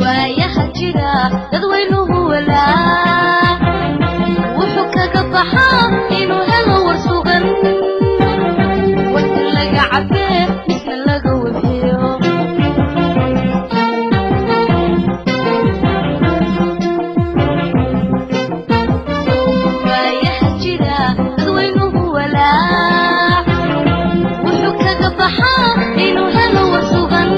waayaha jira dadweynuhu walaa wuxuu kaga baxaa inuu helo war sugan waqti laga cabee misna laga wafiyo waayaha jira dadweynuhu walaa wuxuu kaga baxaa inuu helo war sugan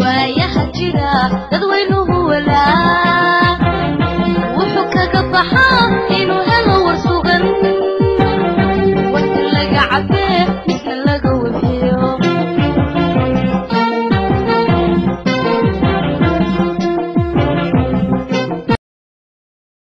waayaha jira dadweynuhu walaa